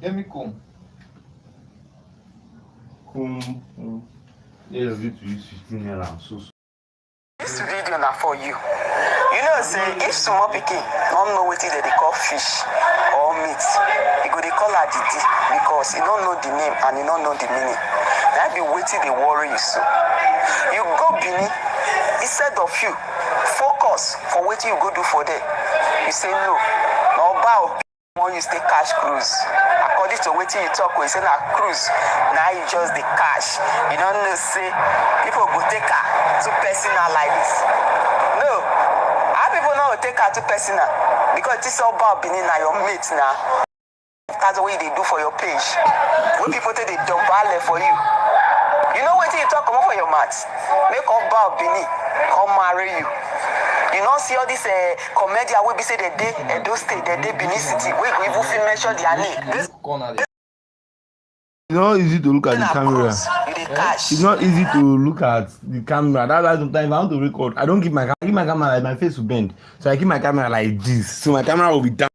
Let me come. Come. Yes, it is 15 naira. So. This video now for you. You know, say if small pikin don't know wetin they call fish or meat, you go dey call her Didi because you don't know the name and you don't know the meaning. That be wetin dey worry you so. You go Benin, instead of you focus for wetin you go do for there. You say no. Now bow when you stay cash cruise. According to wetin you talk, we say na cruise. Now you just the cash. You don't know say people go take her too personal like this. No. How people know take her too personal? Because this all about Benin na your mate now. That's the way they do for your page. When people take the dumb for you. You know what you talk about for your mouth? Make all about Benin come marry you. You don't see all this comedy wey be say they dey Edo State, they dey Benin City. We go even fit mention their name. This Corner. It's not easy to look at the camera. you dey cash. It's not easy to look at the camera. That's why sometimes if I want to record, I don't keep my camera like my face will bend. So I keep my camera like this. So my camera will be down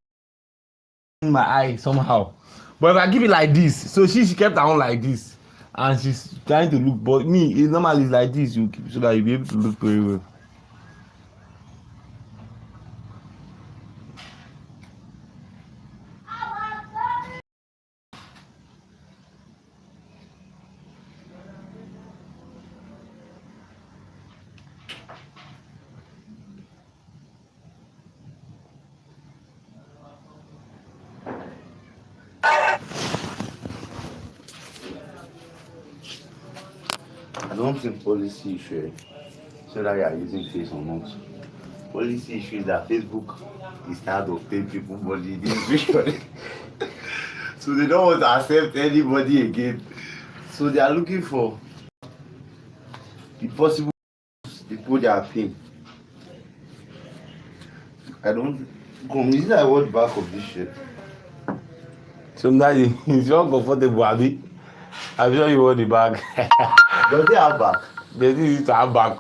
in my eye somehow. But if I keep it like this, so she kept her own like this. And she's trying to look, but me, it's normally like this, you keep so that you'll be able to look very well. I don't think policy issue so that you are using face or not. Policy issue is that Facebook is tired of paying people money this week. So they don't want to accept anybody again. So they are looking for the possible people they are paying. I don't come. Is that what back of this shirt? Sometimes it's not comfortable, Abi. I'm sure you want the bag. Does it have back? Does it used to have back?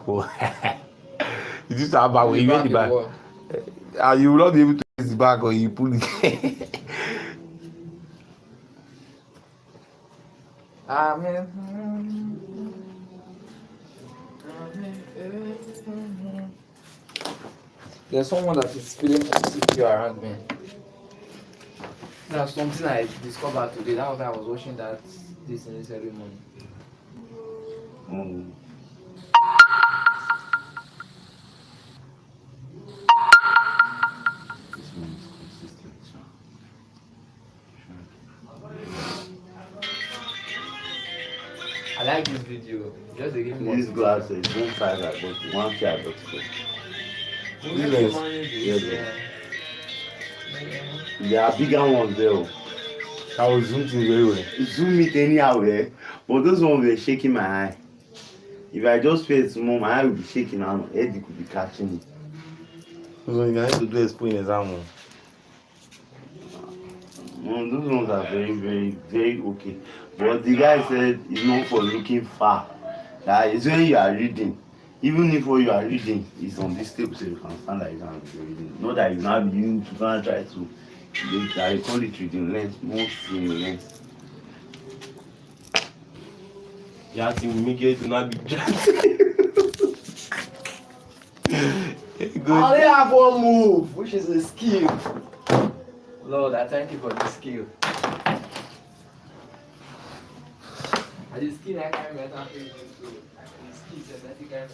It used to have back. You wear the bag. And you will not be able to use the bag or you pull it. There's someone that is feeling insecure around me. That's something I discovered today. That was I was watching this in the ceremony. This one is consistent. I like this video. Just to give me This glass is 1.5 at bottom, 1 K at bottom. There are bigger ones there. I was zooming very well. Zoom it anyhow, eh? But those ones were shaking my eye. If I just felt small, my eye would be shaking and my head could be catching it. So you need to do a spoon exam. Those ones are very, very, very okay. But the guy said it's not for looking far. That is when you are reading. Even if what you are reading is on this table, so you can stand like that and be reading. Not that you now be using to try to. I call it reading lens, most in lens. Yeah, I think we make it to not be just. I only have one move, which is a skill. Lord, I thank you for the skill. And the skill I can't remember. The skill that I can't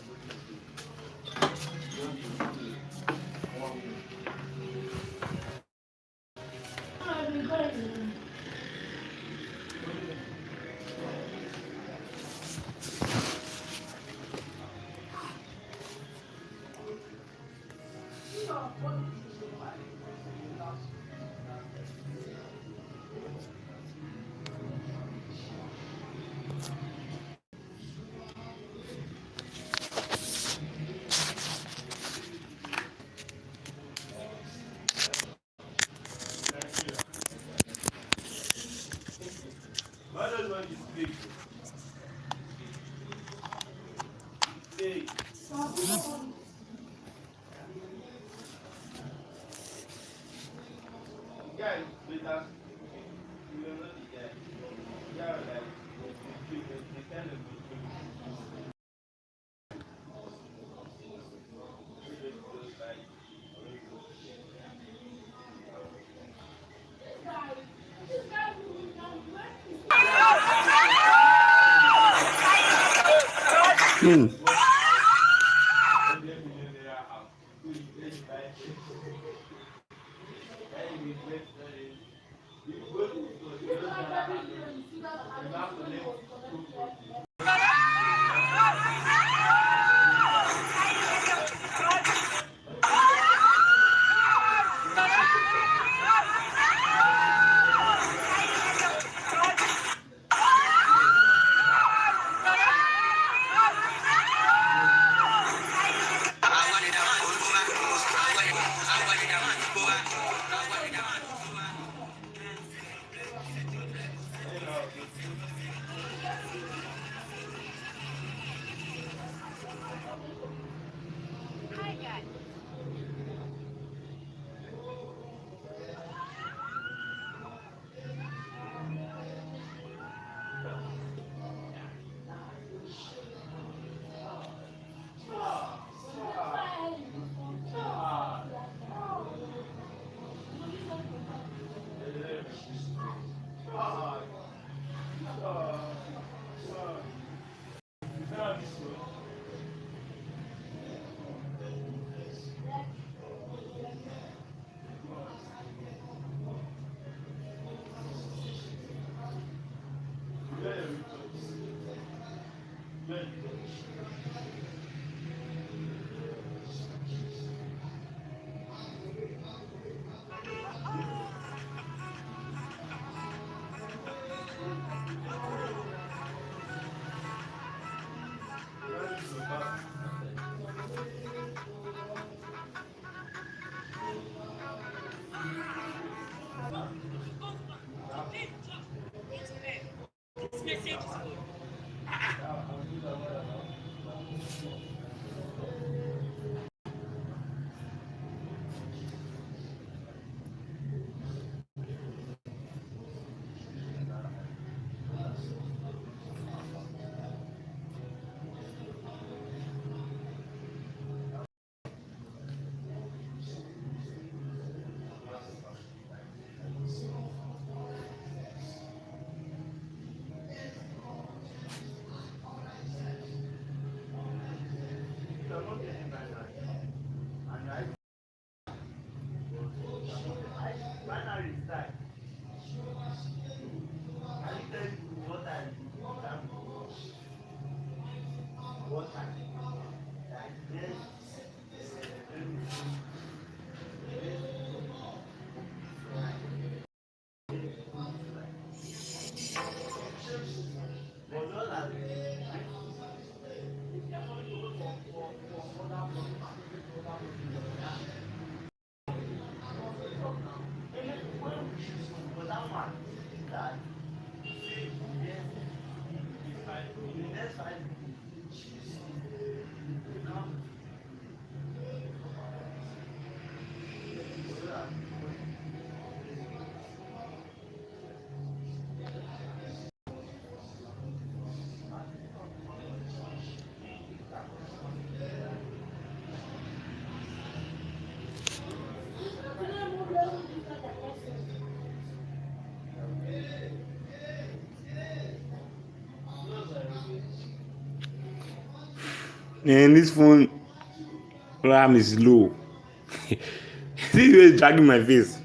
Guys, And this phone RAM is low. See you is dragging my face.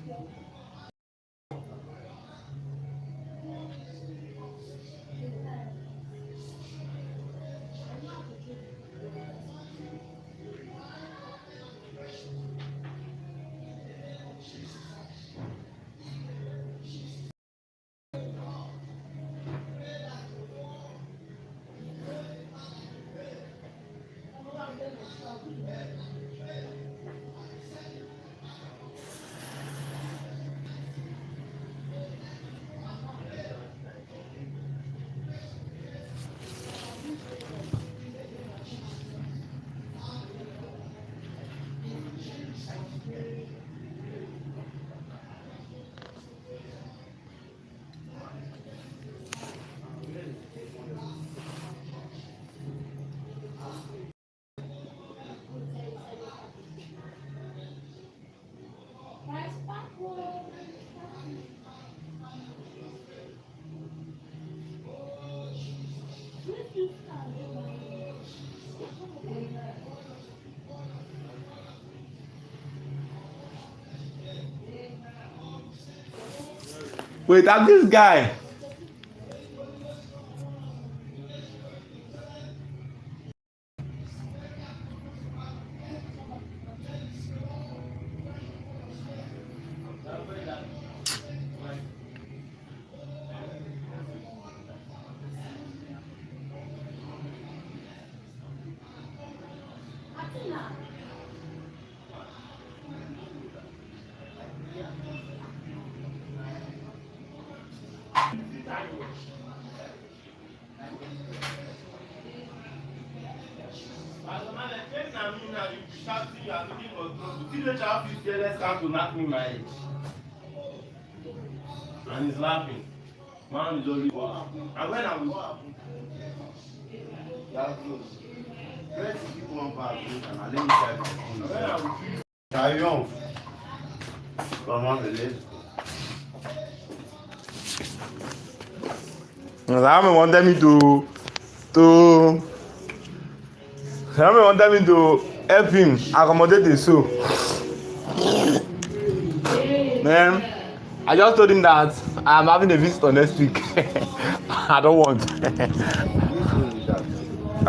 Wait, I'm this guy. And he's laughing. Man is only walking. And when I was That's close. Let's keep one back and let me try to when I was carry on. Come on, let's go. Sammy wanted me Sammy wanted me to help him accommodate the show. Man, I just told him that I'm having a visitor next week. I don't want.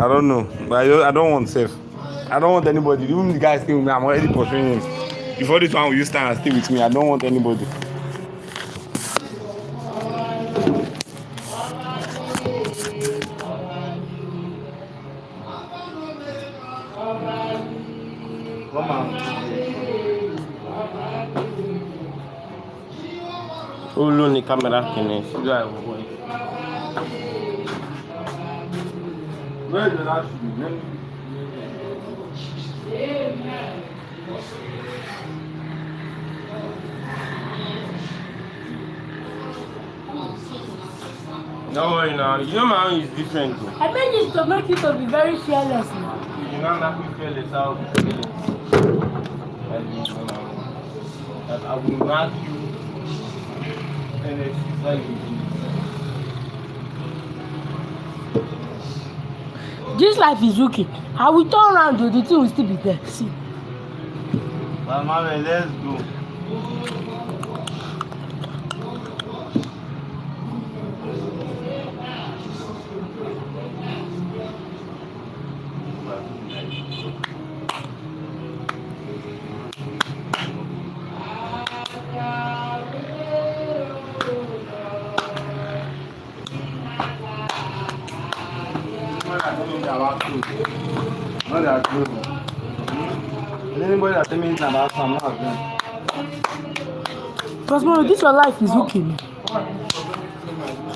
I don't know, but I don't want safe. I don't want anybody. Even the guy stay with me, I'm already pursuing him. Before this one will you stand and stay with me, I don't want anybody. Come on. ó ló ní kámẹ́rà kìíní síjú àìwọ̀wọ̀ yìí. Where is the last shoe? Don't worry now, you know my own is different though. I made this to make you to be very fearless now. You know that we feel this out. That I will not you and exercise you. This life is okay. I will turn around, the thing will still be there. See. But mama, let's go. Not that true. Anybody that tell me anything about some, not them. Because bro, this your life is okay.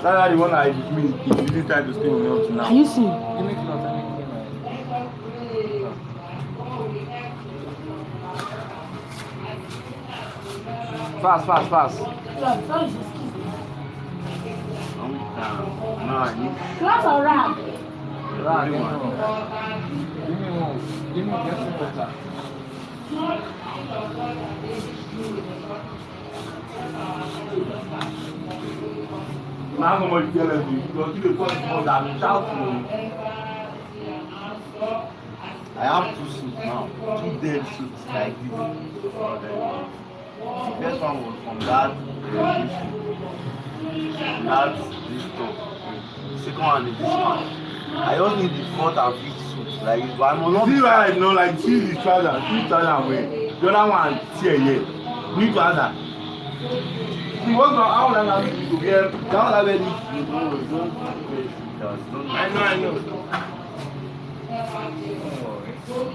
That's the one I mean. He really tried to stay with me up to now. Are you seeing? Fast. No, I need Class or rap? Give me just water. Now somebody tell us because you the first one that shout to me. I have two suits now, two dead suits like this. The first one was from that this top. The second one is this one. I just need the fourth and fifth suit like this, but I must not See why I know, like, see the trouser away. The other one, here. New trouser. See, what's not, how long have you to wear? That one already. I know.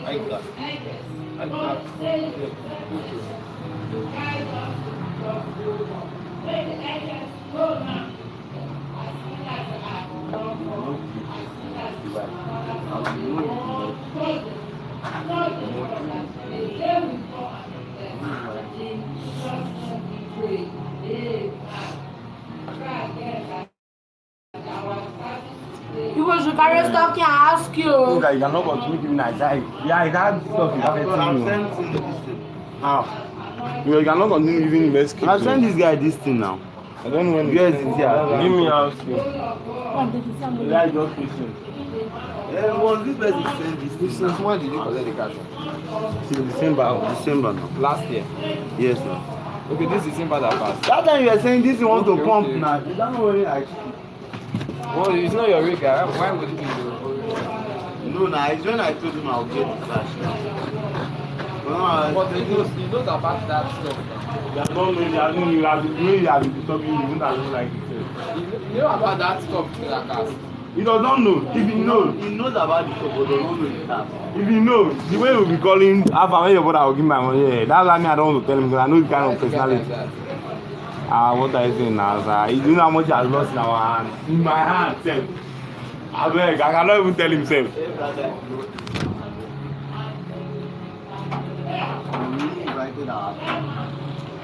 I got. You should carry stuff and ask you. Okay, you cannot continue giving a guy. Yeah, it has stuff in I'm that sending this thing. How? You cannot continue giving him escape. I'll send this guy this thing now. I don't know when Yes, it's here. Give me house key. Yeah, just listen. Was this person send this thing? Since when did you collect the cash? Till December. December now. Last year. Yes, sir. Okay, this is simple that pass. That time you were saying this you want to Okay, pump okay. now. Is that not really like? Well, it's not your rig, guy. Why would it be your No, nah, it's when I told him I'll get the cash now. But he knows about that stuff. You don't know. You have the way you have been talking. You won't have like it. You know about that stuff to that cast. He does not know. If he knows, He knows about the shop, but they don't know the cash. if he knows, the way we will be calling Alpha when your brother will give my money. Yeah, that's why I don't want to tell him because I know the kind of personality. What are you saying now, sir? You know how much he has lost in our hand. In my hand, self. I beg, I cannot even tell himself. Hey, brother. We invited our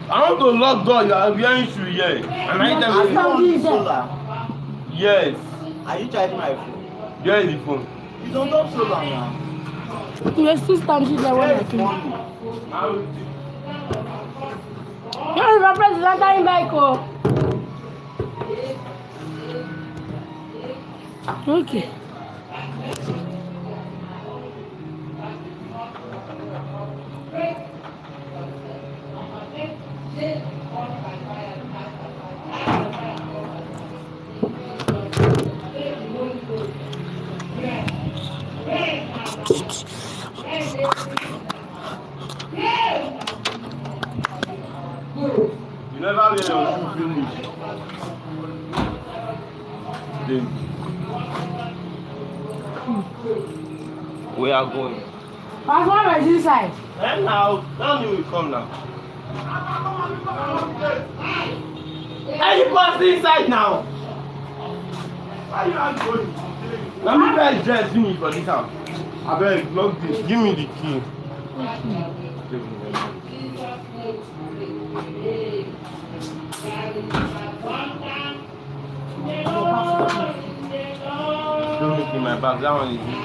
I want to lock door. You are wearing shoe here. And I tell Are you you. on the solar? Yes. Are you charging my phone? Where is the phone? You don't talk solar now. You are still standing there when I Where is came. money? You're the president in bike. Okay. You never wear your shoe finish. Then we are going. Pass one by this side. And now you will come now. Hey, you pass inside now. Why you are going? Let me guys dress me for this house. I beg, lock this. Give me the key. Don't look in my bag. That one is.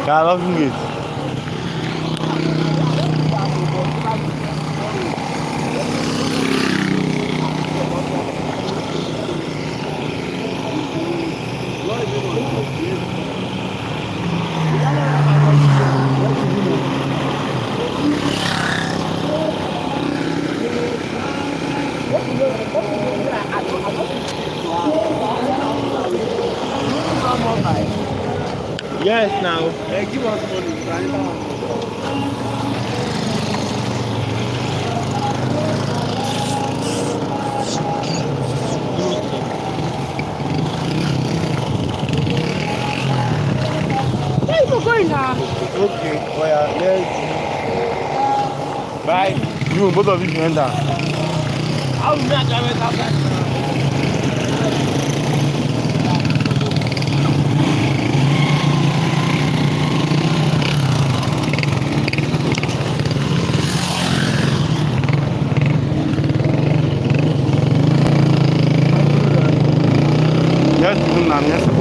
I love it. Yes, now. Give us money. Where you going now? Okay, oh yeah, yes. Bye. You both of you can enter. How will I drive it outside now? Yes, yes.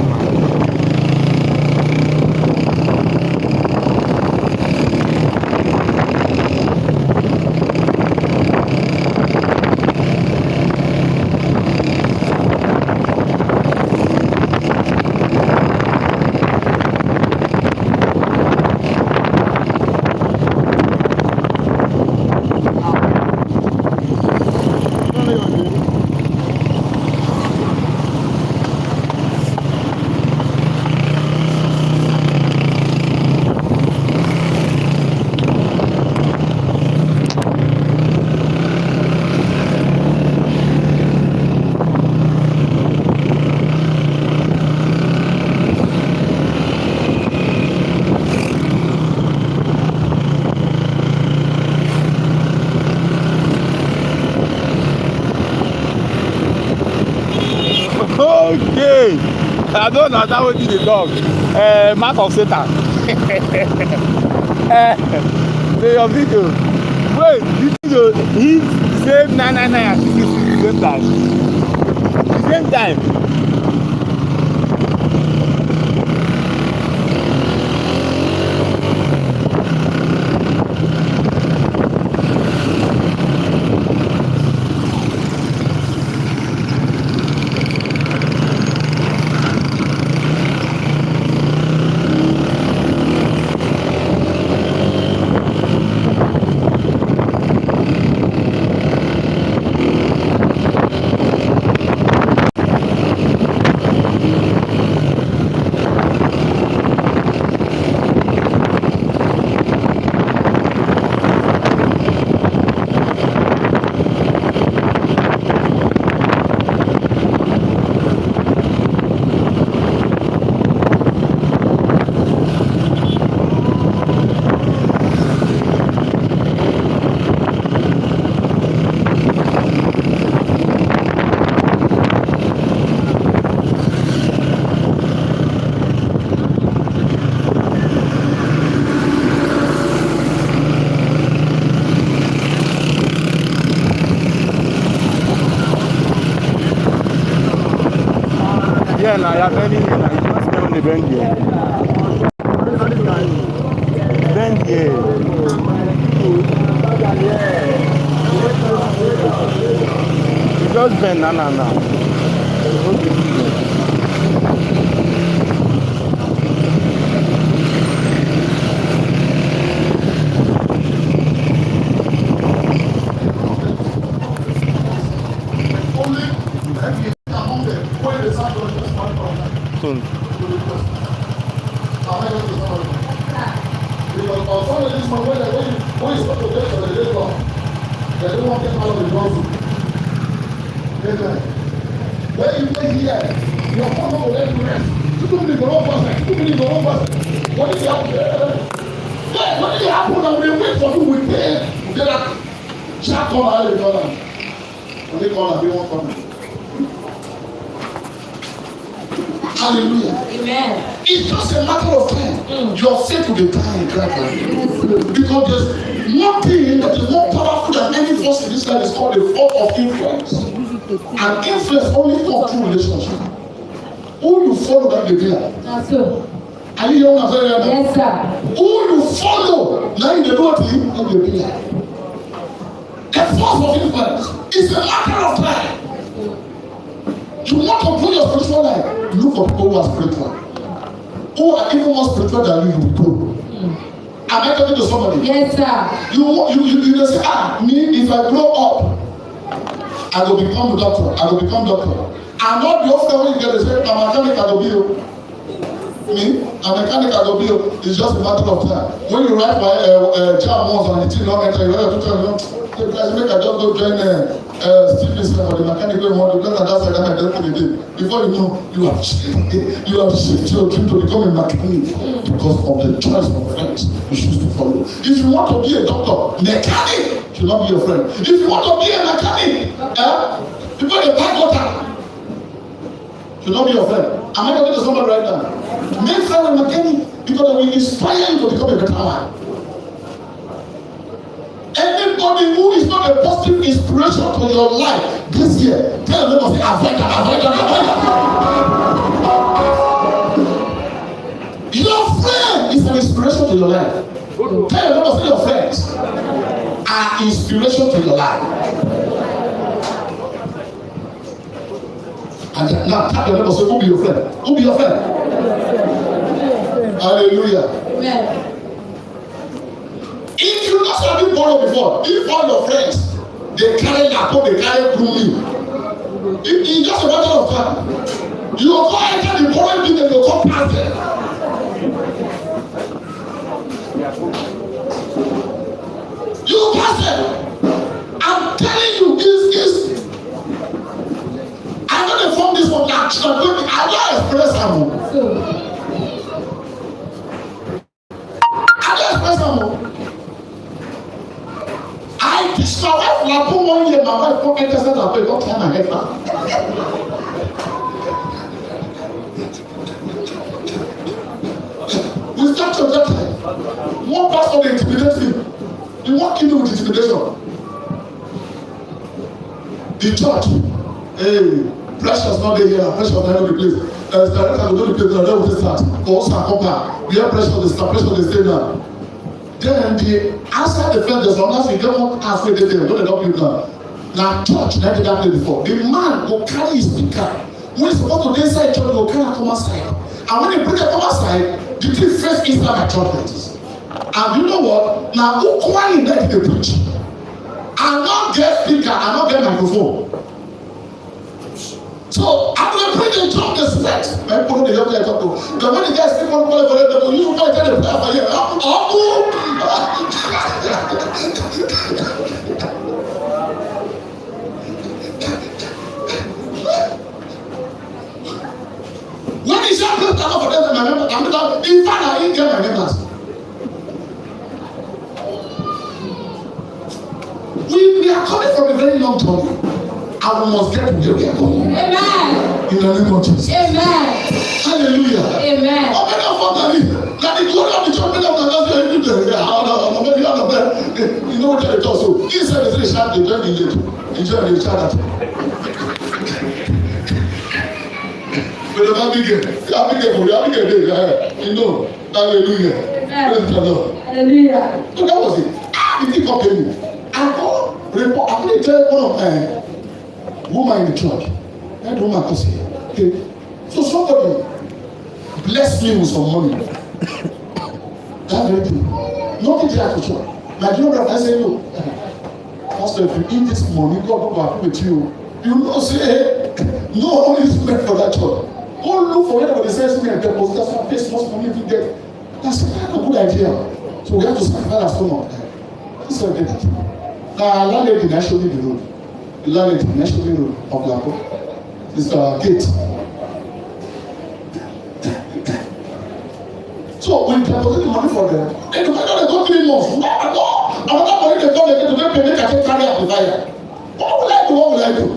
I don't understand what the dog. Mark of Satan. Say your video. Wait, this video he save 999 and 66 the same time. Yeah, now you're very here. Now you must stay on the bend here. Bend here. You just bend now. Soon. When you play here, your father will let you rest. You don't need the wrong person. What did happen? What did happen? That we wait for you with pain. They like, Jack on our corner. And they call we won't come. Hallelujah. Amen. It's just a matter of time. Your faith will be dying gradually. Because there's one thing that is more powerful than any force in this life is called the force of influence. And influence only comes through relationship. Who you follow that they do. That's so. Are you young as well? Yes, sir. Who you follow now in the road and they do. A force of influence is a matter of time. You want to grow your spiritual life, look for people who are spiritual. Who are even more spiritual than you will grow. Am I talking to somebody? Yes, sir. You say, me, if I grow up, I will become doctor. I'm not the officer when you get the say, I'm a mechanic, I will be you. Me, a mechanic, I will be you. It's just a matter of time. When you write my job once and it's not enter, you have to tell them, hey, guys, make I just go join Stevens for the mechanic going on, because that's the time I don't put it in. Before you know, you have shifted your dream to become a mechanic because of the choice of friends you choose to follow. If you want to be a doctor, mechanic should not be your friend. If you want to be a mechanic, people in pipe water should not be your friend. Am I talking to somebody right now? Make friends with mechanic because they will inspire you to become a better man. Anybody who is not a positive inspiration to your life this year, tell them to say, avoid that. Your friend is an inspiration to your life. Tell them to say your friends are inspiration to your life. And now tell them to say, who be your friend? Who be your friend? Hallelujah. Amen. If you not have been borrowed before, if all your friends they carry laptop, they carry grooming, it's just a matter of time. You will go enter the borrowing business, you will come past them. You will pass them. I'm telling you, I'm going to form this from action. I don't express them. My wife na put 1 year, my wife come enter center and don't turn her head back. of that time. One pastor dey intimidate him. He wan kill him with intimidation. The church, hey, pressure not dey here, pressure not dey place. Director go do the place, na there we dey start. For us and come back, we have pressure dey start, pressure dey stay now. Then the outside the fence, there's another thing, get one house wey dey there, don't dey help you now. Na church na dey that place before. The man go carry his speaker. When he's supposed to dey inside church, he go carry am come outside. And when he bring am come outside, the thing first inside my church like this. And you know what? Na who quiet let dey preach. I no get speaker, I no get microphone. So I will bring the church the sweat. My people dey help me talk to. But when the guys speak one call for them, you go tell them prayer for here. When he said prayer for them, my members, I'm not. In fact, I didn't get my members. We are coming from a very long journey. And we must get to where we are going. Amen. In the name of Jesus. Amen. Hallelujah. Amen. Oh, many of us that the glory of the church, many of them are going to do that. You know what they talk so. Inside the three shout, they join the gate. Enjoy the shout at. But the big gate, you know, hallelujah. Praise the Lord. Hallelujah. So that was it. The thing came in. I couldn't tell one of my woman in the church. That woman could say, okay. So somebody blessed me with some money. That very thing. Nothing there to church. My dear brother, I say, look, Pastor, if you eat this money, God will happy with you. You know, say, hey, no one is meant for that church. Go look for anybody says to me and deposit. That's what pays most money if you get. That's a good idea. So we have to sacrifice our stomach. That's what I did. Now, landlady now showed me the road. The landlady now showed me the road of Lapo. It's a gate. So when you deposit the money for them, they don't go 3 months. No. Another money they come again to make payment and carry out the fire. What will I do? What will I do?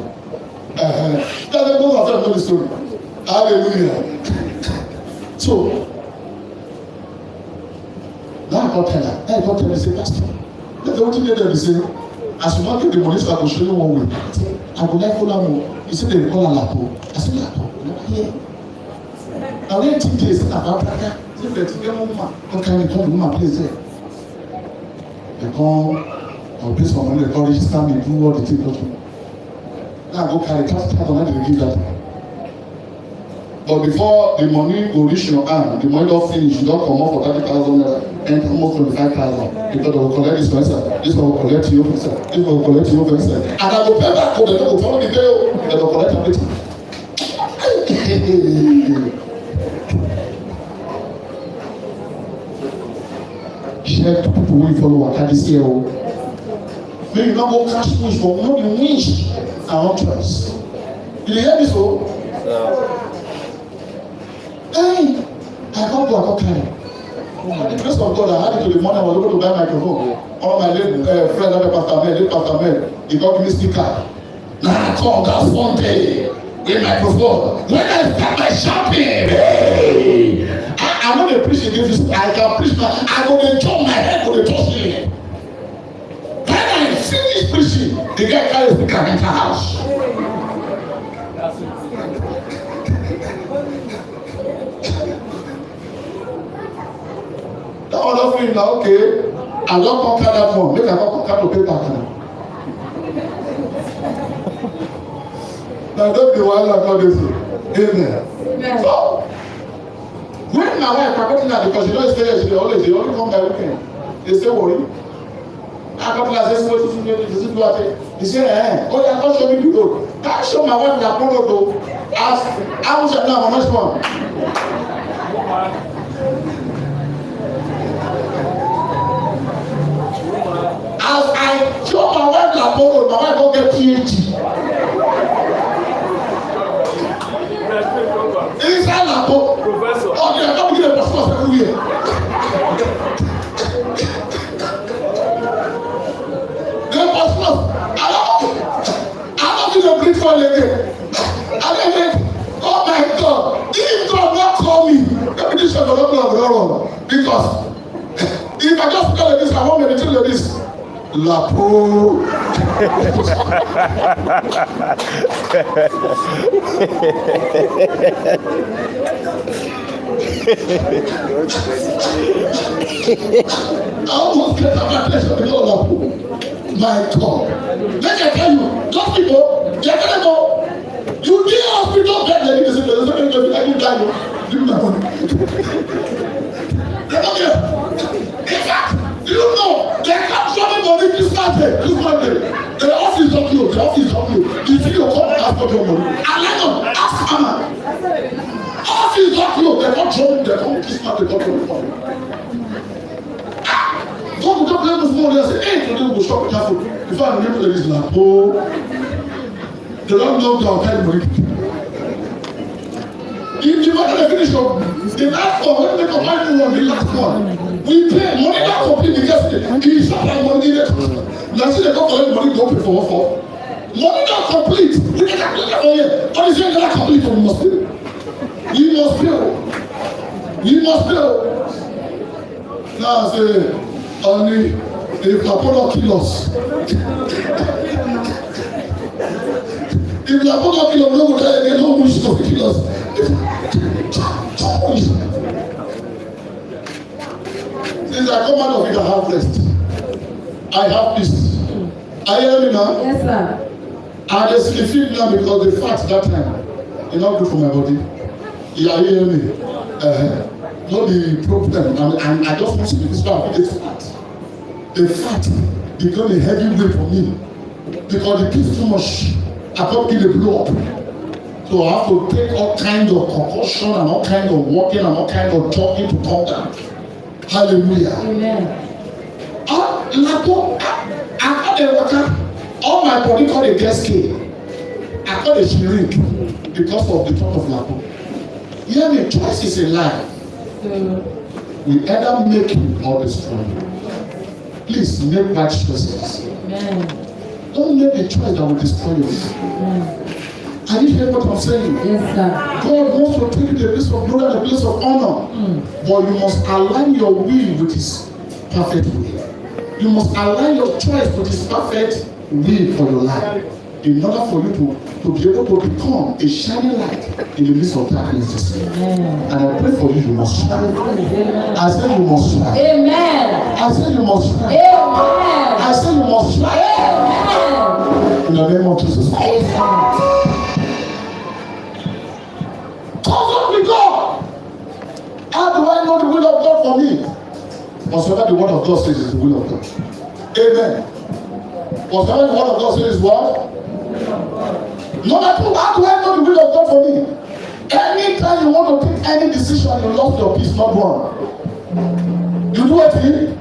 That's the most of them know the story. Hallelujah. So now I got tell her. Now I got tell her, say, Pastor, let the only lady say, as you not get the money, so I will show you one way. I go like follow more. He said they call her Lapo. I said Lapo, never hear. Now when 10 days about that, say that you get one woman, what kind of woman place there? They come, I'll pay some money, they call register me, do all the things. Now I go carry $30,000 and they give that. But before the money go reach your hand, the money don't finish, you don't come up for 30,000 and almost 25,000. Because they will collect this person, this one will collect your person, this one will collect your person. And I go pay back for them, they will follow the bill, they will collect everything. Share to people who follow what I this year. May you not go cash wish for not the wish and not choice. You hear this? Hey, I come to a cocktail. The grace of God, I had it to the morning, I was able to buy microphone. All my late friend, Pastor Ahmed, he got me speaker. Now I come that one day with microphone. When I start my shopping, hey, I know they preach against this. I can preach, I go to jump my head, go to touch me. When I finish preaching, the guy carries the car into the house. That other thing now, okay, I don't conquer that one. Make I not conquer to pay back now. Now don't be wild like all this. Amen. So, when my wife, I got in there because she don't stay here, they only come by weekend. They say, worry. I got in there, they say, what is it? He said, oh yeah, don't show me the road. Can't show my wife that road though. As I was now, my next one. As I show my wife that road, my wife don't get PhD. Inside Lapo, professor. Oh, they are not giving a passport everywhere. The passport. I don't give a brief for again. Oh my God! If God not call me, let me just have a lot of Because if I just tell you this, I won't meditate like this. Lapo. I almost get a place of the Lapo. My God. Let me tell you, those people, they're gonna go. You need hospital bed, they say, there's something to be like you die. Give me my money. They're not here. In fact, you know, they can't show me money Christmas Day. The office don't close, the office don't close. You see your phone, ask for your money. And let them ask Anna. Office don't close, they don't show me, they don't Christmas, they don't show me money. God will blame this morning and say, hey, today we'll stop careful. If I remember this now, oh, they don't know the kind of money. If you want to finish up, the last one, when they combine one, the last one, we pay money not complete yesterday. He is not like money needed. Now see they don't collect money, don't pay for. Money not complete. We can complete it for you. But it's not complete, we must pay. We must pay. We must pay. Now I say, only if Apollo kill us. If Apollo kill us, no one tell you, they don't wish to kill us. Since I come out of it, I have rest. I have peace. Are you hearing me now? Yes, sir. I just feel now because the fat that time is not good for my body. You are hearing me? Not the problem. And I just want to be this one. It's fat. The fat become a heavy weight for me because it gives too much. I can't get the blood. So I have to take all kinds of concussion and all kinds of walking and all kinds of talking to calm down. Hallelujah. Amen. I got a water. All my body called a cascade. I got a shrink because of the thought of Lapo. Hear me, choice is in life. We either make it or destroy it. Please make right choices. Amen. Don't make a choice that will destroy you. Amen. Are you hearing what I'm saying? Yes, sir. God wants to take you to a place of glory and a place of honor. But you must align your will with His perfect will. You must align your choice with His perfect will for your life. In order for you to be able to become a shining light in the midst of darkness. And I pray for you, you must shine. I said you must shine. Amen. I said you must shine. Amen. I said you must shine. Amen. In the name of Jesus. Consult with God. How do I know the will of God for me? Whatsoever the word of God says is the will of God. Amen. Whatsoever the word of God says is what? Number two, how do I know the will of God for me? Anytime you want to take any decision, you lost your peace, not one. You do what thing?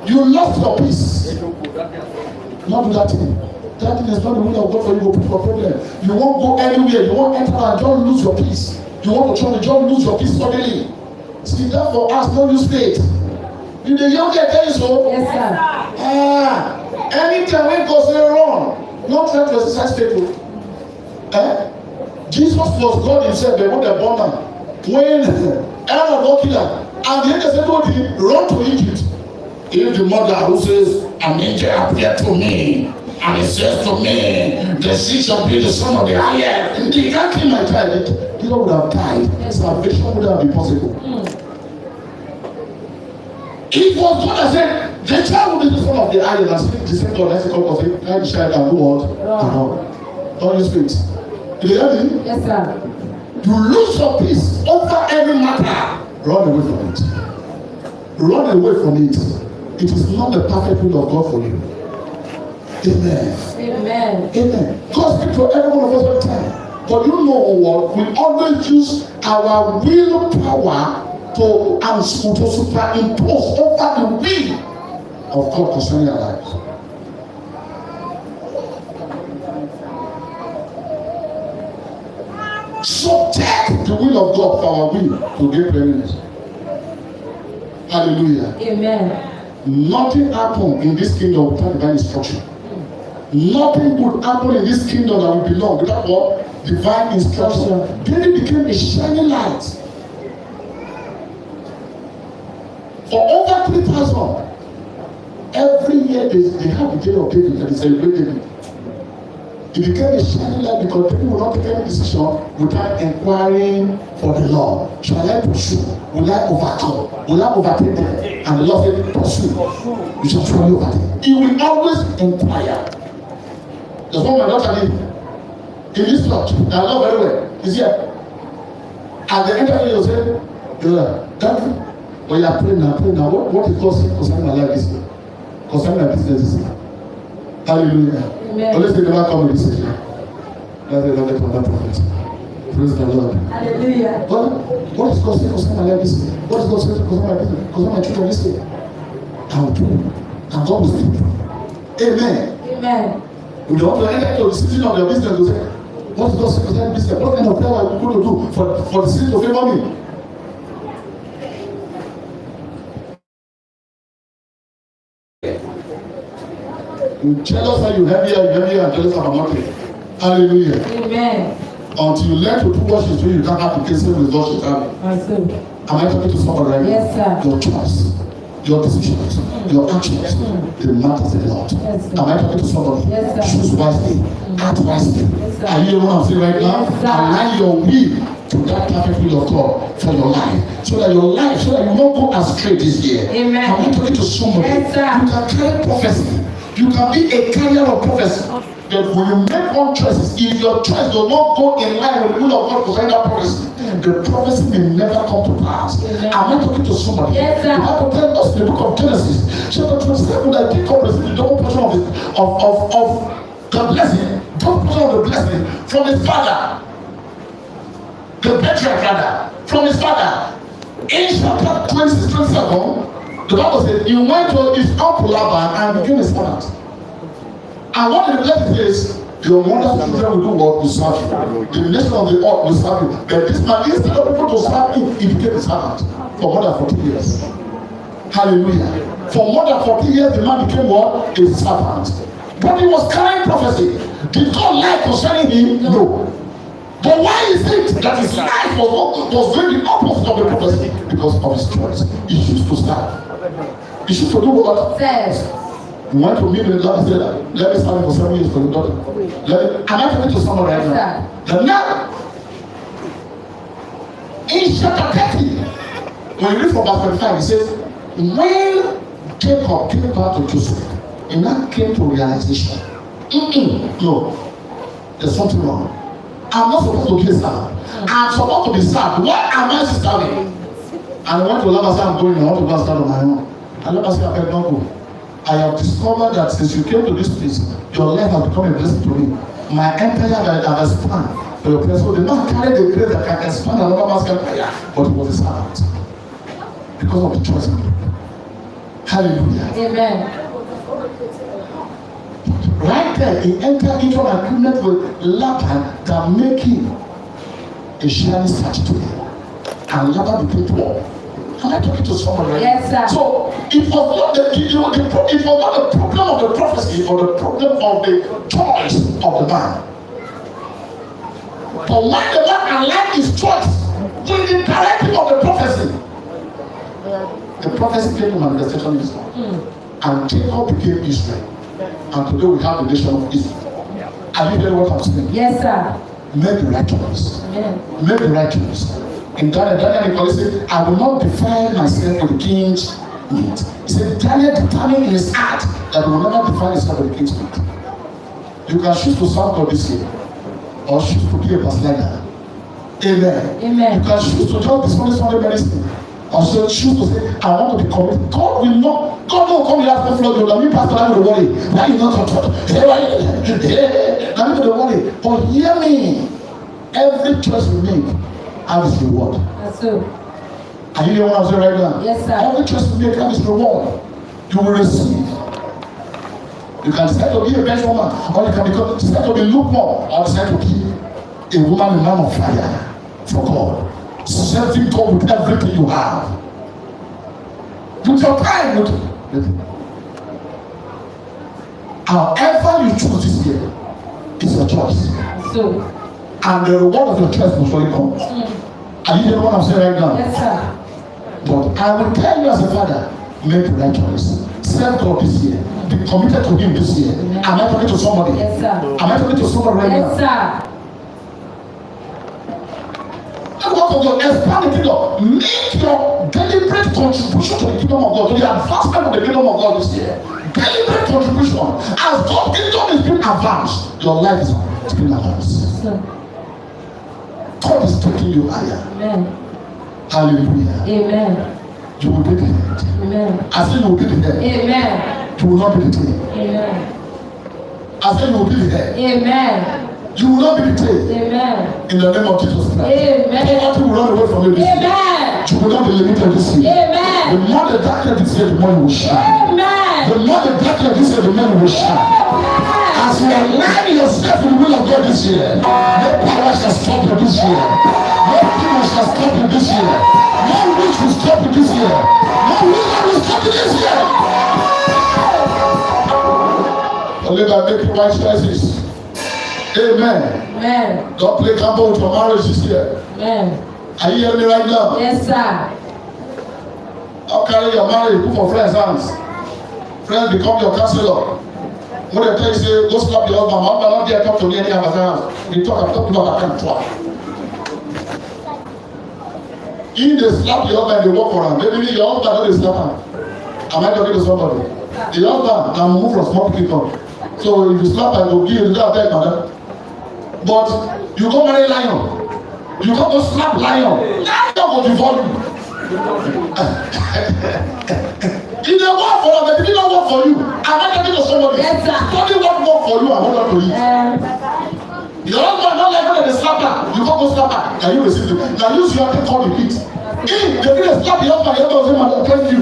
You lost your peace. Not do that thing. That thing is not the will of God for you to put your problem. You won't go anywhere. You won't enter and just lose your peace. You want to try to just lose your peace suddenly. See that for us, no use faith. You the young get there so? Yes, sir. Anytime when God say wrong, not try to exercise faith. Jesus was God Himself, they want a born when Aaron got killed, and the angel said to him, run to Egypt. If the mother who says, an angel appeared to me, and he says to me, the seed shall be the son of the iron. He can't kill my child. He would have died. Salvation would have been possible. It was God that said, the child will be the son of the iron. And the same God, that's God was saying, the child and do what? Don't use faith. Do you hear me? Yes, sir. You lose your peace over every matter. Run away from it. Run away from it. It is not the perfect will of God for you. Amen. Amen. Amen. God speaks to every one of us all the time. But you know what? We always use our willpower to superimpose over the will of God concerning our lives. Subject the will of God for our will to gain preeminence. Hallelujah. Amen. Nothing happened in this kingdom without divine instruction. Nothing would happen in this kingdom that will belong without what? Divine instruction. David became a shining light. For over 3,000. Every year they have the day of David and they celebrate David. It became a shining light because people will not take any decision without inquiring for the Lord. Shall I pursue? Will I overcome? Will I overtake them? And the Lord said, pursue. You shall surely overtake. He will always inquire. There's one my daughter did in this church, and I love very well. He's here. At the end of the day, he'll say, Daddy, when you are praying now, what is God concerning my life this year? Concerning my business this year? Hallelujah. Always they never come with this issue. That's the Lord from that prophet. Praise the Lord. Hallelujah. What is God saying concerning my life this year? What is God saying concerning my business? Concerning my children this year? I will do. And God will speak. Amen. Amen. If you want to enter into the season of your business, you say, what is God saying concerning business? What kind of prayer are you going to do for the season to favor me? You jealous how you heavier and jealous about nothing. Hallelujah. Amen. Until you learn to do what she's doing, you can't have the case with what she's having. Am I talking to somebody right now? Yes, sir. Your choice, your decisions, your actions, they matter a lot. Yes, sir. Am I talking to somebody? Yes, sir. Choose wisely, act wisely. Yes, sir. Are you hearing what I'm saying right now? Yes, sir. Align your will to that perfect will of God for your life, so that you won't go astray this year. Amen. Am I talking to somebody? Yes, sir. You can carry prophecy. You can be a carrier of prophecy. But when you make wrong choices, if your choice does not go in line with the will of God concerning that prophecy, the prophecy may never come to pass. Amen. Am I talking to somebody? Yes, sir. The Bible tells us in the book of Genesis, chapter 27, that Jacob received the double portion of the blessing, double portion of the blessing from his father, the patriarch rather, from his father. In chapter 26, 27, the Bible says he went to his uncle Laban and became a servant. And what the blessing is, your mother's children will do what? Will serve you. The nation of the earth will serve you. But this man, instead of people to serve him, he became a servant for more than 40 years. Hallelujah. For more than 40 years, the man became what? A servant. But he was carrying prophecy. Did God lie concerning him? No. But why is it that his life was doing the opposite of the prophecy? Because of his choice. He chose to serve. He chose to do what? Says. He went to meet with God and said, let me serve for 7 years for your daughter. Am I talking to someone right now? The now, in chapter 30, when you read from verse 25, he says, when Jacob came back to Joseph, he now came to realization. No, there's something wrong. I'm not supposed to be a servant. I'm supposed to be served. What am I serving? And I went to Laban and said, I'm going, I want to go and start on my own. And Laban said, I cannot go. I have discovered that since you came to this place, your life has become a blessing to me. My empire has expanded for your place. So they not carry the grace that can expand another man's empire, but it was a servant. Because of the choice. Hallelujah. Amen. Right there, he entered into an agreement with Laban that make him a shining statue. And Laban became poor. Am I talking to someone right? Yes, sir. So it was not the problem of the prophecy or the problem of the choice of the man. But when the man aligned his choice with the directive of the prophecy, the prophecy came to manifestation in Israel. And Jacob became Israel. And today we have the nation of Israel. Are you hearing what I'm saying? Yes, sir. Make the right choice. Amen. Make the right choice. In Daniel said, I will not defile myself with the king's meat. He said, Daniel determined in his heart that he will never defile himself with the king's meat. You can choose to serve God this year, or choose to be a backslider. Amen. Amen. You can choose to just disown Sunday medicine, or so choose to say, I want to be committed. God will not come here and flood you. Me, Pastor, I'm going to worry. Why you not control? I'm going to worry. But hear me. Every choice we make has its reward. That's so. Are you hearing what I'm saying right now? Yes, sir. Every choice you make has its reward. You will receive. You can decide to be a bench woman, or you can decide to be lukewarm, or decide to be a woman, a man of fire for God. Serving God with everything you have. With your time, however you choose this year, it's your choice. So. And the reward of your choice will surely come. Are you hearing what I'm saying right now? Yes, sir. But I will tell you as a father, make the right choice. Serve God this year. Be committed to Him this year. Am I talking to somebody? Yes, sir. Am I talking to somebody right now? Yes, sir. And what of God? Expand the kingdom. Make your deliberate contribution to the kingdom of God, to the advancement of the kingdom of God this year. Deliberate contribution. As God's kingdom is being advanced, your life is being advanced. Sir. God is taking you higher. Amen. Hallelujah. Amen. You will be the head. Amen. I say you will be the head. Amen. You will not be the tail. Amen. I say you will be the head. Amen. You will not be the tail. Amen. In the name of Jesus Christ. Amen. Poverty will run away from you this year. Amen. You will not be limited this year. Amen. The more the darkness this year, the more you will shine. Amen. The more the darkness this year, the more you will shine. As you align yourself with the will of God this year, no power shall stop you this year. No demon shall stop you this year. No witch will stop you this year. No wizard will stop you this year. Only by making right choices. Amen. Amen. Don't play gamble with your marriage this year. Amen. Are you hearing me right now? Yes, sir. Don't carry your marriage, put for friends' hands. Friends become your counselor. When they tell you, say, go slap your husband, my husband not there talk to me any other times. They talk about I can't talk. If they slap your husband, they work for him. Maybe your husband don't slap him. Am I talking to somebody? The husband can move from small people. So if you slap him, go give you that beg, madam. But you go marry lion. You go to slap lion. Lion go devour you. If they work for them, they don't work for you. Am I talking to somebody? Yes, sir. Study what work for you and what not for you. Your husband not like when they slap her. You go slap her. Can you receive it? Now use your take all the heat. If they didn't slap the husband, the husband will say, man, thank you.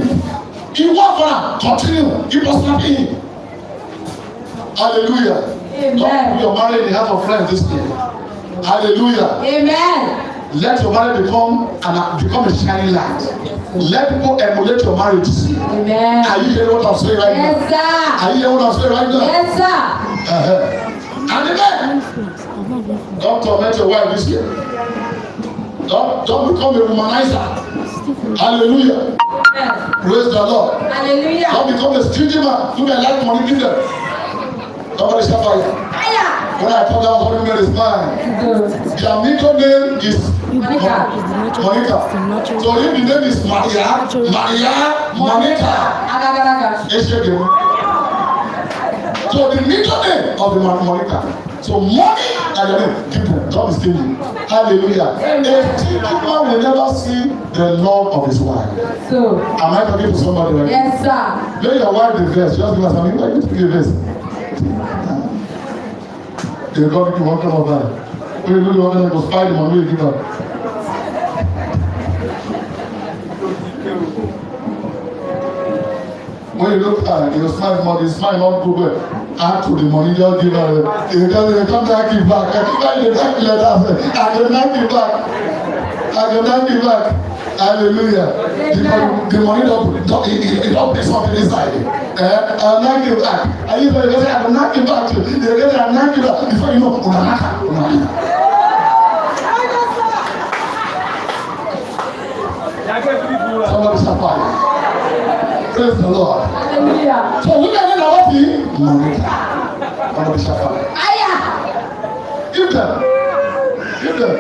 He work for her. Continue. Keep on slapping him. Hallelujah. Amen. You're married in the heart of friends this year. Hallelujah. Amen. Let your marriage become a shining light. Let people emulate your marriage this year. Amen. Are you hearing what I'm saying right Yes, now? sir. Are you hearing what I'm saying right now? Yes, sir. And amen. Don't torment your wife this year. Don't become a womanizer. Hallelujah. Amen. Praise the Lord. Hallelujah. Don't become a stingy man. You may like money, give them. Somebody shout fire. Fire. When I talk about money, man is mine. Good. Their middle name is Monica. Monica. So if the name is Maria Monica. Agagaraga. So the middle name of the Monica. So money and your name, people, don't be stingy. Hallelujah. A stingy man will never see the love of his wife. So. Am I talking to somebody right now? Yes, sir. Let your wife the verse. Just give us something. Why you speak the verse? They got to come over. When you do the one that goes fight him and will give up. When you look at it, you smile more, you smile not good well. Add to the money, just give her. You come back, give back. I give back like that. I give back, give back. I give back, give back. Hallelujah. The money don't pay something inside. I'll not give back. I usually say, I will not give back to you. They say, I will not give back. Before you know, unanaka. Somebody shout fire. Praise the Lord. Hallelujah. So women in our team, Monica. Somebody shout fire. Fire. Give them. Give them.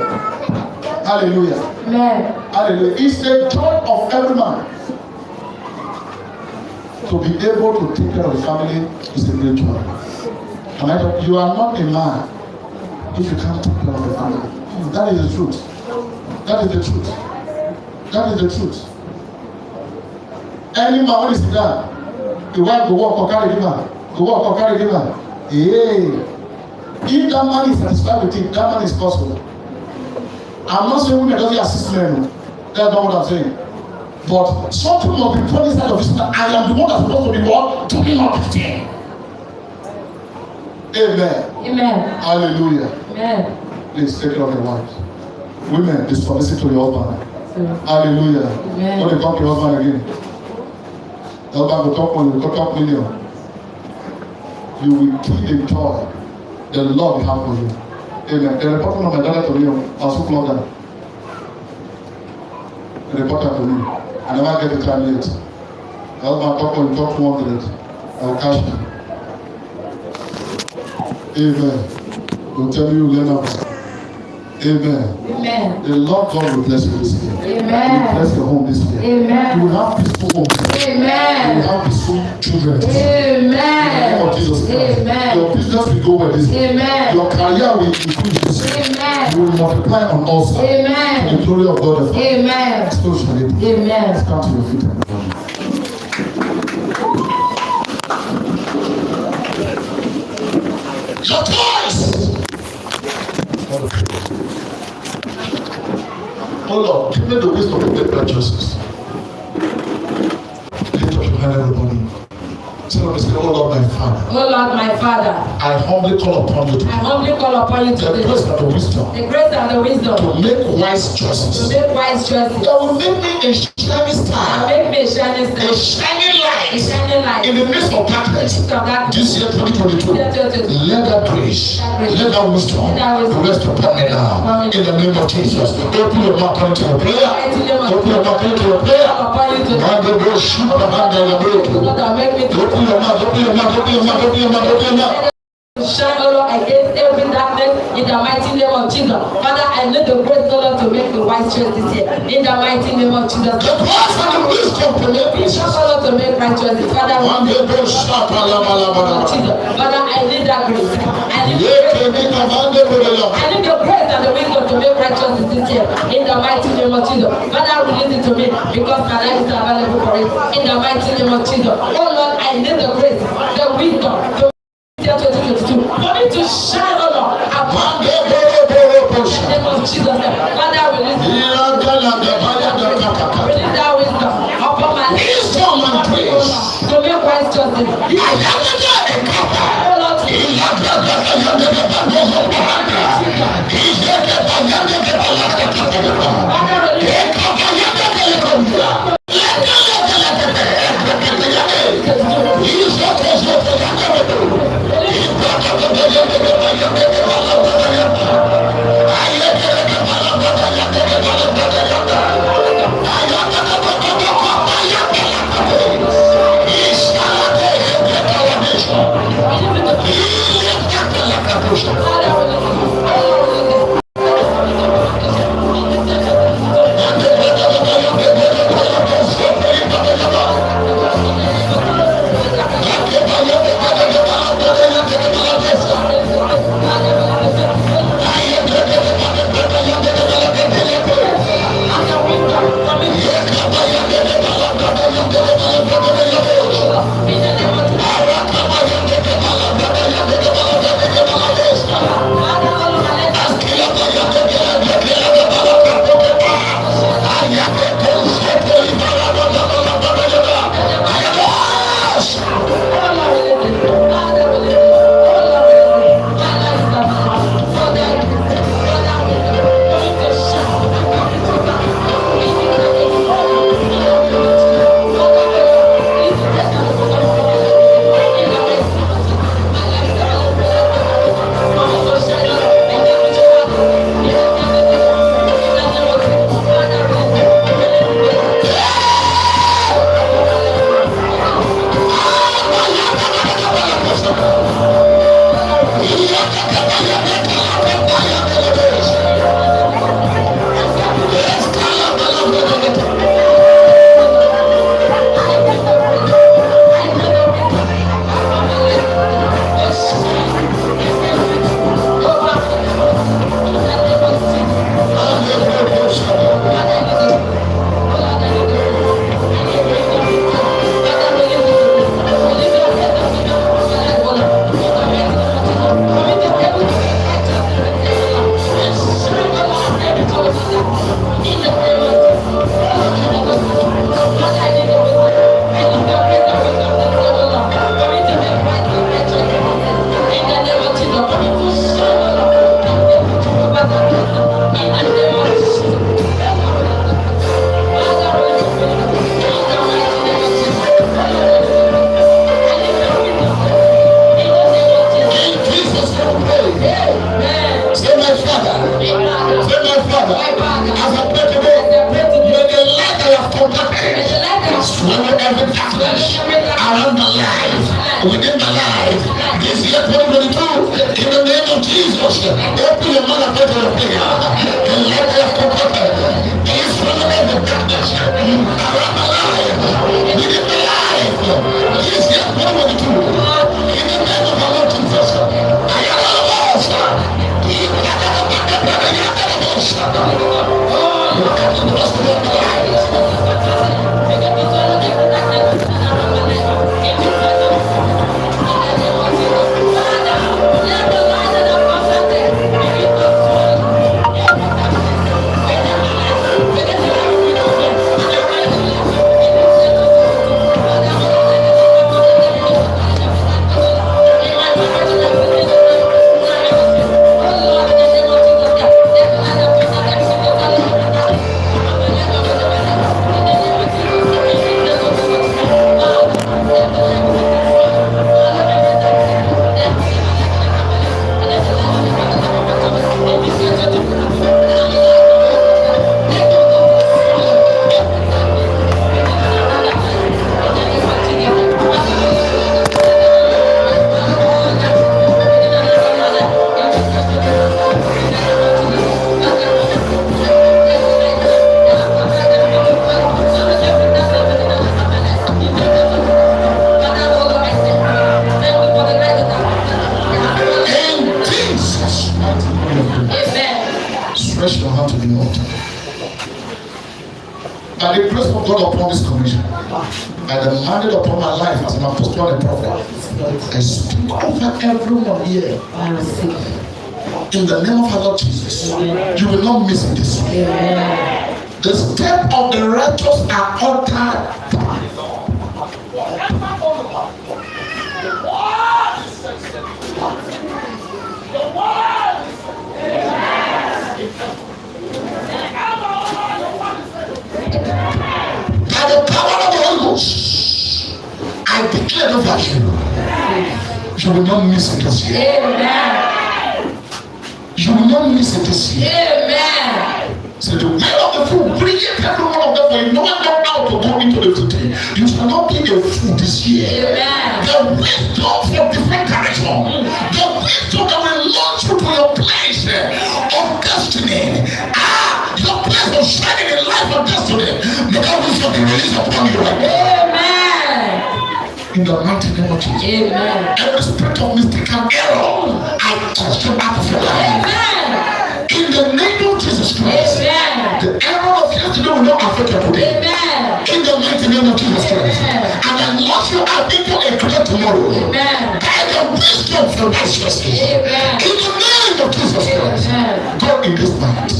Hallelujah. Amen. Hallelujah. It's the joy of every man to be able to take care of the family is a great joy. And you are not a man if you can't take care of the family. That is the truth. That is the truth. That is the truth. Any man when he sit down, the wife go work or carry giver, go work or carry giver. Hey, if that man is satisfied with it, that man is possible. I'm not saying women doesn't assist men. That's not what I'm saying. But something must be put inside of this man. I am the one that's supposed to be what? Talking about the thing. Amen. Amen. Hallelujah. Amen. Please take care of your wives. Women, be submissive to your husband. Hallelujah. Amen. When you come to your husband again, the husband will talk money, will talk million. You will kill the joy, the love he has for you. Amen. The reporter of my daughter to me, I was so close down. The reporter to me. I never get the time late. That's my talk when you talk 200. I'll cash you. Amen. Don't tell me you learn out. Amen. Amen. The Lord God will bless you this year. Amen. He will bless your home this year. Amen. You will have peaceful home. Amen. You will have peaceful children. Amen. In the name of Jesus Christ. Amen. Your business will go well this year. Amen. Your career will increase this year. Amen. You will multiply on all sides. Amen. The glory of God. Amen. So shall it be. Amen. Stand to your feet. Your toys. Oh Lord, give me the wisdom to make right choices. Lift up your hand, everybody. Say, oh Lord, my Father. Oh Lord, my Father, I humbly call upon you I humbly call upon you the today. grace and the wisdom The grace and the wisdom to make wise to choices. make wise choices. That will make me a shining And star, make me a shining a star, shining a light shining light in the midst of darkness. of that This year 2022, let that grace, let that wisdom rest upon me now. In the name of Jesus. Open your mouth unto your prayer. Open your mouth unto your prayer. upon you today. Man, the Lord shoot the hand in the break. Lord, that make me to Open your mouth, open your mouth, open your mouth, open your mouth, open your mouth. shine, O Lord, against every darkness in the mighty name of Jesus. Father, I need the grace, O Lord, to make the wise choice this year. In the mighty name of Jesus. The grace and the wisdom to make Please, choices. O Lord, to make right choices. Father, Man, the Lord shout, Jesus. Father, I need that grace. I need the Let grace. me command the Lord. I need the grace and the wisdom to make right choices this year. In the mighty name of Jesus. Father, release it to me because my life is available for it. In the mighty name of Jesus. Oh Lord, I need the grace, the wisdom to 2022 for me to shine, oh Lord, upon the name of Jesus. Father, release that wisdom upon my life. Wisdom and grace. To make wise choices. Oh Lord, Father, in the name of Jesus. Open your mouth and pray for your prayer. And let us comfort these families of darkness around my life. Within my life. Yes, yes, what will you do? In the name of our Lord Jesus. I am a boss. Stretch your hand to the altar. By the grace of God upon this commission, by the mandate upon my life as an apostle and prophet, I speak over everyone here. In the name of our Lord Jesus, you will not miss this. The steps of the righteous are ordered. By the power of the Holy Ghost, I declare over you will not miss it this year. Amen. You will not miss it this year. Amen. So the will of the fool, bring it every one of them, but you know what not now to go into the city. You shall not be a fool this year. Amen. The wisdom for different direction. The wisdom that will launch you to your place of destiny. Your place of shining in life of destiny. May that wisdom be released upon you right now. Amen. In the mighty name of Jesus. Amen. Every spirit of mystical error, I cast you out of your life. Amen. In the name of Jesus Christ. Amen. The error of yesterday will not affect you today. Amen. In the mighty name of Jesus Christ. And I launch you out into a great tomorrow. Amen. By the wisdom from righteousness. Amen. In the name of Jesus Christ. Amen. Go in this mind.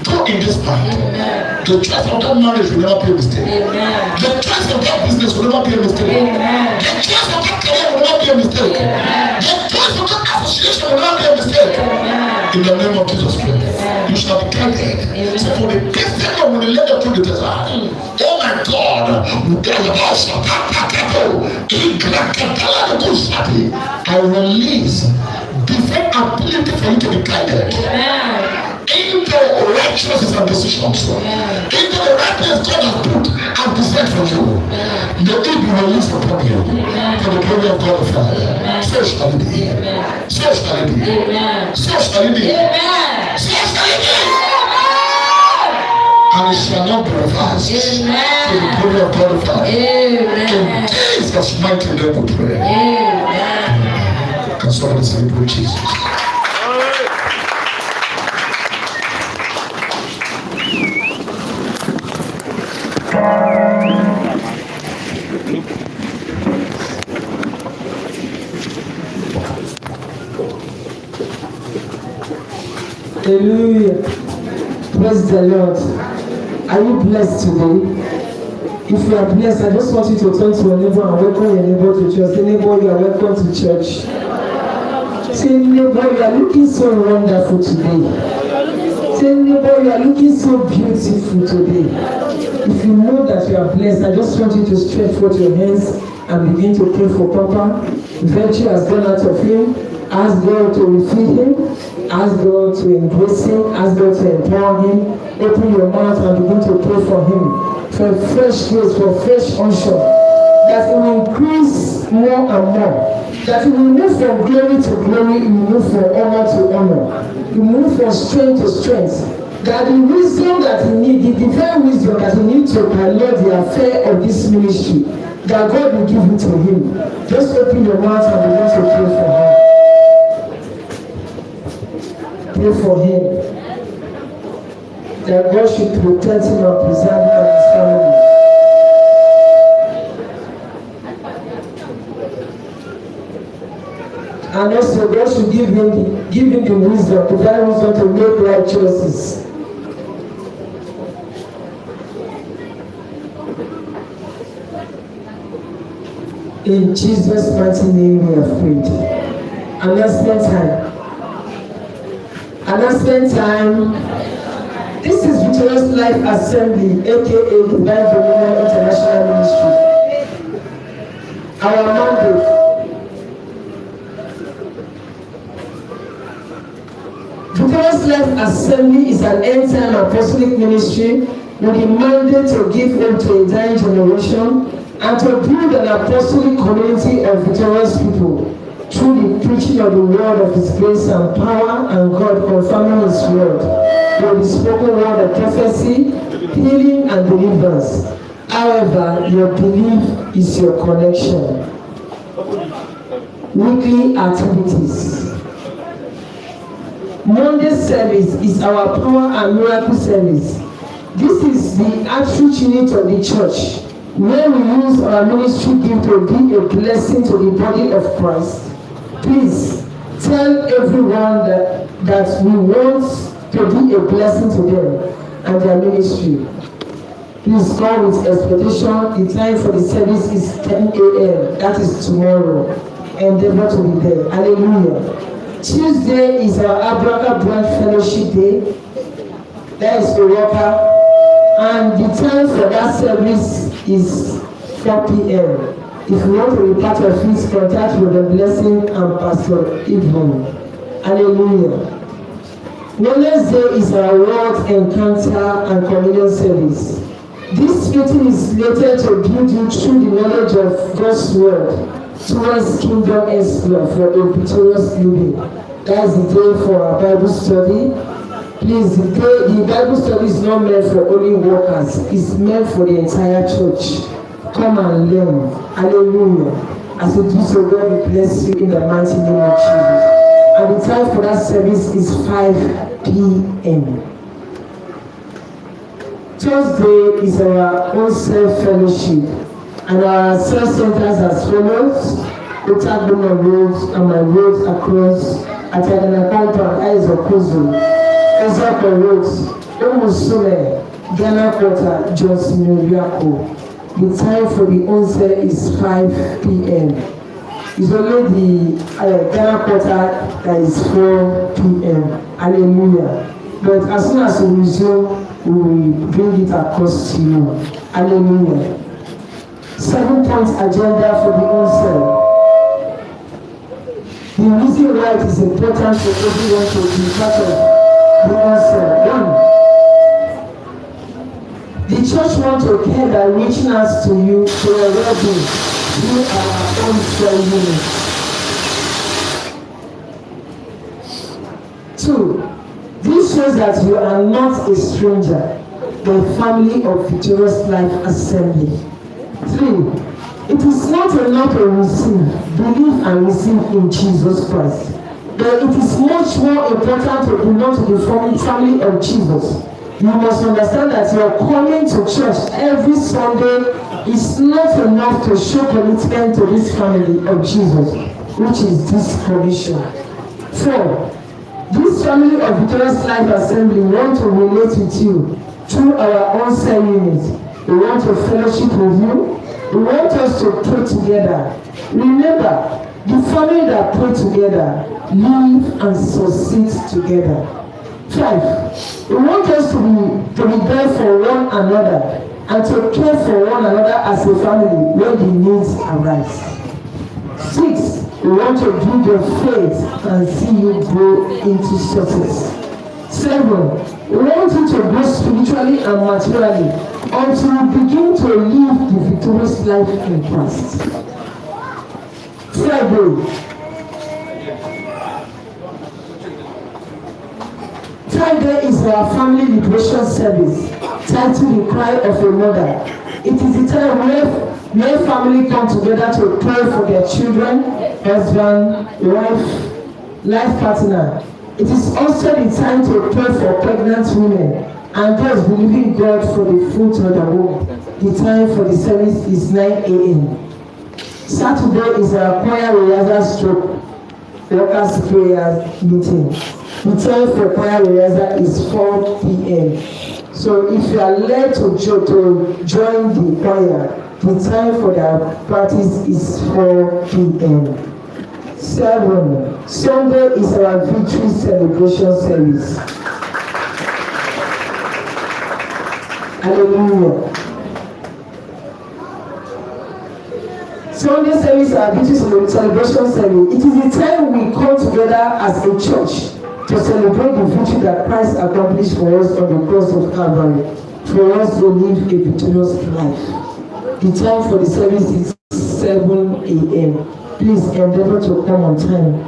Go in this mind. Amen. The choice of that marriage will never be a mistake. Amen. The choice of that business will never be a mistake. Amen. The choice of that career will not be a mistake. Amen. The choice of that association will not be a mistake. Amen. In the name of Jesus Christ, you shall be guided. So for the distance when you led up to the desert, oh my God, I release different ability for you to be guided. Amen. Into righteousness and decisions. Into the rightness God has put and designed for you. May it be released upon you. For the glory of God the Father. So shall it be. So shall it be. So shall it be. So shall it be. And it shall not be reversed. For the glory of God the Father. In Jesus' mighty name we pray. Can somebody celebrate Jesus? Hallelujah. Praise the Lord. Are you blessed today? If you are blessed, I just want you to turn to your neighbor and welcome your neighbor to church. Say, neighbor, you are welcome to church. Say, neighbor, you are looking so wonderful today. Say, neighbor, you are looking so beautiful today. If you know that you are blessed, I just want you to stretch forth your hands and begin to pray for Papa. Virtue has gone out of him. Ask God to refill him. Ask God to embrace him. Ask God to empower him. Open your mouth and begin to pray for him. For fresh grace, for fresh unction. That it will increase more and more. That we move from glory to glory, we move from honor to honor, we move from strength to strength. That the wisdom that he needs, the divine wisdom that he needs to pilot the affair of this ministry, that God will give it to him. Just open your mouth and begin to pray for him. Pray for him. That God should protect him and preserve him and his family. And also God should give him the wisdom, divine wisdom to make right choices. In Jesus' mighty name we have prayed. Announcement time. Announcement time. This is Victorious Life Assembly, aka Divine Dominion International Ministry. Our mandate. Victorious Life Assembly is an end-time apostolic ministry with the mandate to give hope to a dying generation and to build an apostolic community of victorious people through the preaching of the word of His grace and power, and God confirming His word with the spoken word of prophecy, healing and deliverance. However, your belief is your connection. Weekly activities. Monday service is our power and miracle service. This is the outreach unit of the church, where we use our ministry gift to be a blessing to the body of Christ. Please tell everyone that we want to be a blessing to them and their ministry. Please come with expectation. The time for the service is 10 a.m. That is tomorrow. Endeavor to be there. Hallelujah. Tuesday is our Abraka Branch Fellowship Day. That is the worker. And the time for that service is 4 p.m. If you want to be part of it, contact with the blessing and Pastor Yvonne. Hallelujah. Wednesday is our World Encounter and Communion service. This meeting is slated to build you through the knowledge of God's word towards kingdom exploit for a victorious living. That is the day for our Bible study. Please, the Bible study is not meant for only workers. It's meant for the entire church. Come and learn. Hallelujah. As you do so, God will bless you in the mighty name of Jesus. And the time for that service is 5 p.m. Thursday is our own self-fellowship. And our self centers as follows: Otagbona Road and my roads across Atagana Compound, Aizokuzu, Ezako Road, Omusume, Ghana Quarter, Jos Miriako. The time for the onset is 5 p.m. It's only the Ghana Quarter that is 4 p.m. Hallelujah. But as soon as we resume, we will bring it across to you. Hallelujah. 7-point agenda for the onset. The reason why it is important for everyone to be part of the onset. 1. The church wants to care by reaching out to you for your well-being through our onset unit. 2. This shows that you are not a stranger, but a family of Victorious Life Assembly. 3. It is not enough to receive, believe and receive in Jesus Christ. But it is much more important to belong to the family of Jesus. You must understand that your coming to church every Sunday is not enough to show commitment to this family of Jesus, which is this commission. 4. This family of Victorious Life Assembly want to relate with you through our onset unit. We want to fellowship with you. We want us to pray together. Remember, the family that pray together live and succeed together. 5. We want us to be there for one another and to care for one another as a family when the needs arise. 6. We want to build your faith and see you grow into success. 7. We want you to grow spiritually and materially until you begin to live the victorious life in Christ. 7. Friday. Friday is our family liberation service titled The Cry of a Mother. It is the time where family come together to pray for their children, husband, wife, life partner. It is also the time to pray for pregnant women and those believing God for the fruit of the womb. The time for the service is 9 a.m. Saturday is our choir rehearsal stroke workers prayer meeting. The time for choir rehearsal is 4 p.m. So if you are led to join the choir, the time for the practice is 4 p.m. 7. Sunday is our victory celebration service. Hallelujah. Sunday service is our victory celebration service. It is the time we come together as a church to celebrate the victory that Christ accomplished for us on the cross of Calvary, for us to live a victorious life. The time for the service is 7 a.m. Please endeavor to come on time.